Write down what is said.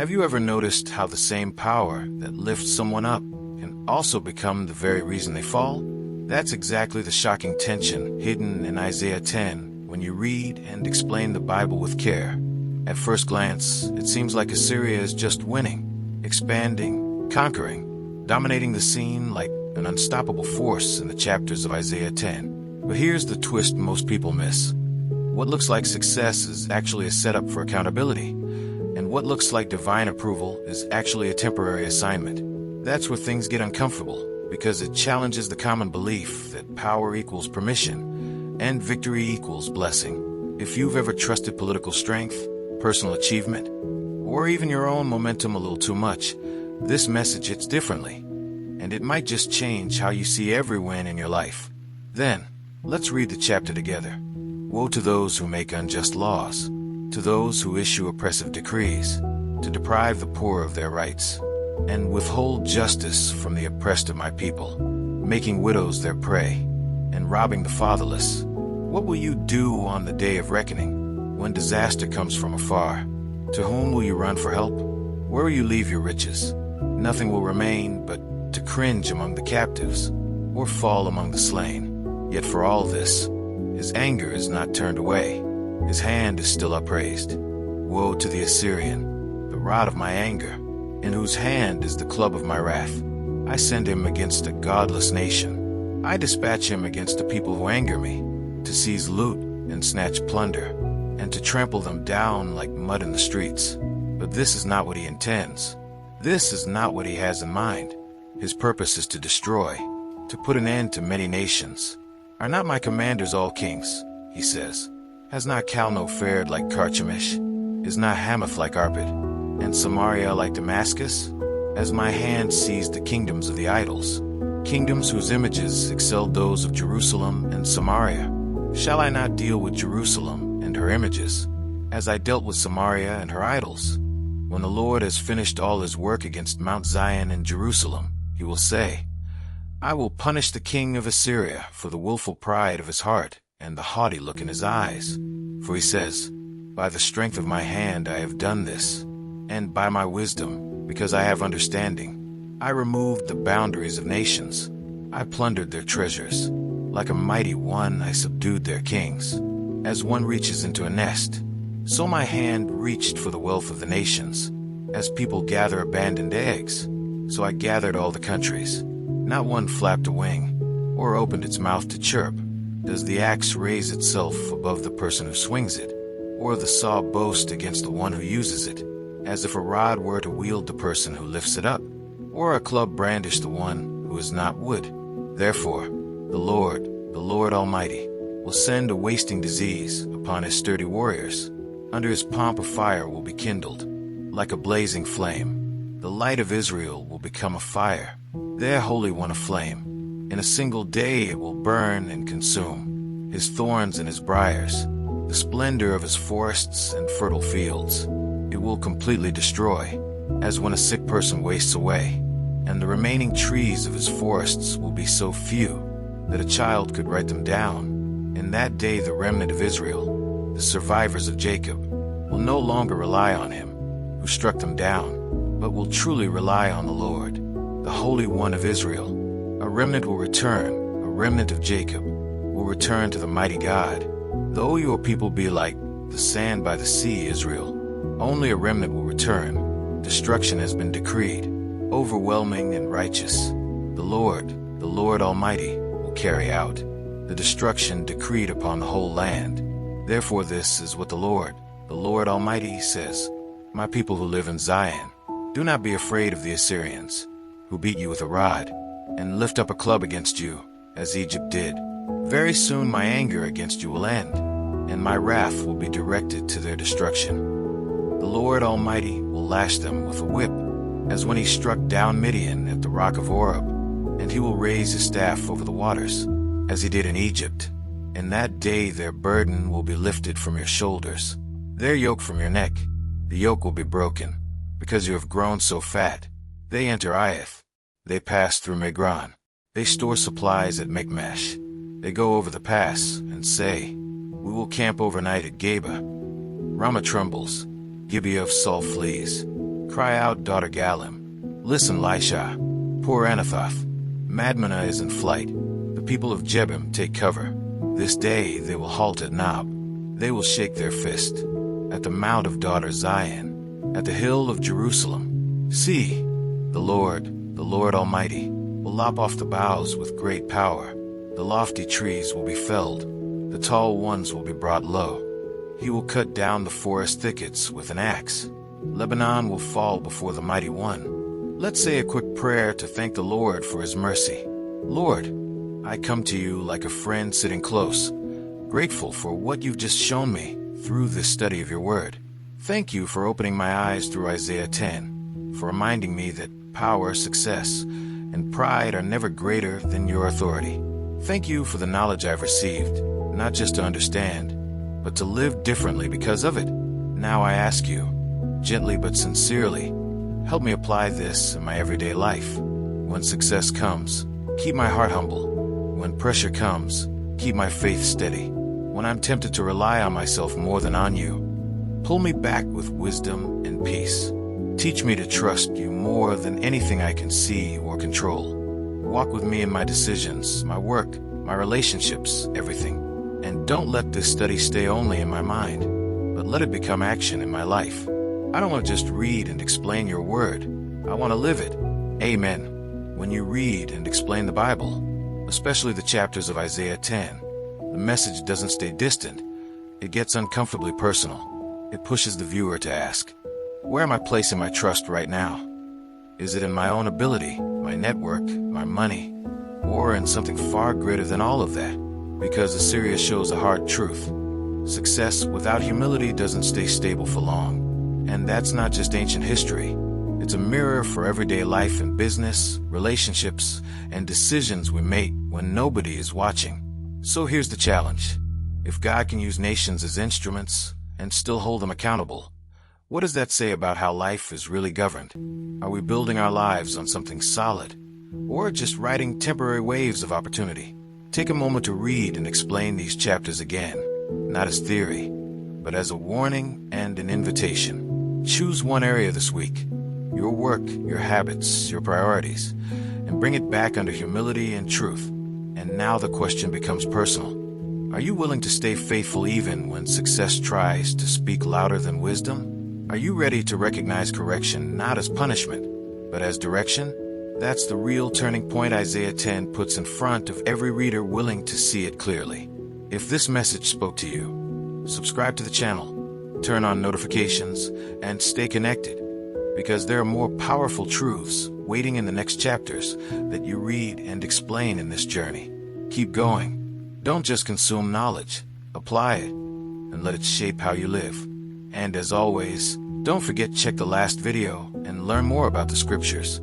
Have you ever noticed how the same power that lifts someone up can also become the very reason they fall? That's exactly the shocking tension hidden in Isaiah 10 when you read and explain the Bible with care. At first glance, it seems like Assyria is just winning, expanding, conquering, dominating the scene like an unstoppable force in the chapters of Isaiah 10. But here's the twist most people miss. What looks like success is actually a setup for accountability, and what looks like divine approval is actually a temporary assignment. That's where things get uncomfortable, because it challenges the common belief that power equals permission and victory equals blessing. If you've ever trusted political strength, personal achievement, or even your own momentum a little too much, this message hits differently, and it might just change how you see every win in your life. Then, let's read the chapter together. Woe to those who make unjust laws, to those who issue oppressive decrees, to deprive the poor of their rights, and withhold justice from the oppressed of my people, making widows their prey, and robbing the fatherless. What will you do on the day of reckoning, when disaster comes from afar? To whom will you run for help? Where will you leave your riches? Nothing will remain but to cringe among the captives, or fall among the slain. Yet for all this, his anger is not turned away. His hand is still upraised. Woe to the Assyrian, the rod of my anger, in whose hand is the club of my wrath. I send him against a godless nation. I dispatch him against a people who anger me, to seize loot and snatch plunder, and to trample them down like mud in the streets. But this is not what he intends. This is not what he has in mind. His purpose is to destroy, to put an end to many nations. Are not my commanders all kings? He says. Has not Calno fared like Carchemish? Is not Hamath like Arpad? And Samaria like Damascus? As my hand seized the kingdoms of the idols, kingdoms whose images excelled those of Jerusalem and Samaria. Shall I not deal with Jerusalem and her images, as I dealt with Samaria and her idols? When the Lord has finished all his work against Mount Zion and Jerusalem, he will say, I will punish the king of Assyria for the willful pride of his heart and the haughty look in his eyes. For he says, by the strength of my hand I have done this, and by my wisdom, because I have understanding, I removed the boundaries of nations. I plundered their treasures. Like a mighty one, I subdued their kings. As one reaches into a nest, so my hand reached for the wealth of the nations. As people gather abandoned eggs, so I gathered all the countries. Not one flapped a wing, or opened its mouth to chirp. Does the axe raise itself above the person who swings it, or the saw boast against the one who uses it, as if a rod were to wield the person who lifts it up, or a club brandish the one who is not wood? Therefore, the Lord Almighty, will send a wasting disease upon his sturdy warriors. Under his pomp of fire will be kindled, like a blazing flame. The light of Israel will become a fire, their Holy One a flame. In a single day it will burn and consume. His thorns and his briars, the splendor of his forests and fertile fields, it will completely destroy, as when a sick person wastes away. And the remaining trees of his forests will be so few that a child could write them down. In that day the remnant of Israel, the survivors of Jacob, will no longer rely on him who struck them down, but will truly rely on the Lord, the Holy One of Israel. A remnant will return, a remnant of Jacob will return to the mighty God. Though your people be like the sand by the sea, Israel, only a remnant will return. Destruction has been decreed, overwhelming and righteous. The Lord Almighty, will carry out the destruction decreed upon the whole land. Therefore this is what the Lord Almighty says, my people who live in Zion, do not be afraid of the Assyrians, who beat you with a rod, and lift up a club against you, as Egypt did. Very soon my anger against you will end, and my wrath will be directed to their destruction. The Lord Almighty will lash them with a whip, as when he struck down Midian at the rock of Oreb, and he will raise his staff over the waters, as he did in Egypt. In that day their burden will be lifted from your shoulders, their yoke from your neck. The yoke will be broken, because you have grown so fat. They enter Iath, they pass through Migron, they store supplies at Michmash. They go over the pass and say, we will camp overnight at Geba. Ramah trembles, Gibeah of Saul flees. Cry out, daughter Galim. Listen, Lisha. Poor Anathoth. Madmenah is in flight. The people of Jebim take cover. This day they will halt at Nob. They will shake their fist at the mount of daughter Zion, at the hill of Jerusalem. See, the Lord Almighty, will lop off the boughs with great power. The lofty trees will be felled. The tall ones will be brought low. He will cut down the forest thickets with an axe. Lebanon will fall before the mighty one. Let's say a quick prayer to thank the Lord for his mercy. Lord, I come to you like a friend sitting close, grateful for what you've just shown me through this study of your word. Thank you for opening my eyes through Isaiah 10, for reminding me that power, success, and pride are never greater than your authority. Thank you for the knowledge I've received, not just to understand, but to live differently because of it. Now I ask you, gently but sincerely, help me apply this in my everyday life. When success comes, keep my heart humble. When pressure comes, keep my faith steady. When I'm tempted to rely on myself more than on you, pull me back with wisdom and peace. Teach me to trust you more than anything I can see or control. Walk with me in my decisions, my work, my relationships, everything. And don't let this study stay only in my mind, but let it become action in my life. I don't want to just read and explain your word. I want to live it. Amen. When you read and explain the Bible, especially the chapters of Isaiah 10, the message doesn't stay distant. It gets uncomfortably personal. It pushes the viewer to ask, where am I placing my trust right now? Is it in my own ability, my network, my money, or in something far greater than all of that? Because Assyria shows a hard truth. Success without humility doesn't stay stable for long. And that's not just ancient history. It's a mirror for everyday life and business, relationships, and decisions we make when nobody is watching. So here's the challenge. If God can use nations as instruments and still hold them accountable, what does that say about how life is really governed? Are we building our lives on something solid, or just riding temporary waves of opportunity? Take a moment to read and explain these chapters again, not as theory, but as a warning and an invitation. Choose one area this week, your work, your habits, your priorities, and bring it back under humility and truth. And now the question becomes personal. Are you willing to stay faithful even when success tries to speak louder than wisdom? Are you ready to recognize correction not as punishment, but as direction? That's the real turning point Isaiah 10 puts in front of every reader willing to see it clearly. If this message spoke to you, subscribe to the channel, turn on notifications, and stay connected, because there are more powerful truths waiting in the next chapters that you read and explain in this journey. Keep going. Don't just consume knowledge. Apply it, and let it shape how you live. And as always, don't forget to check the last video and learn more about the scriptures.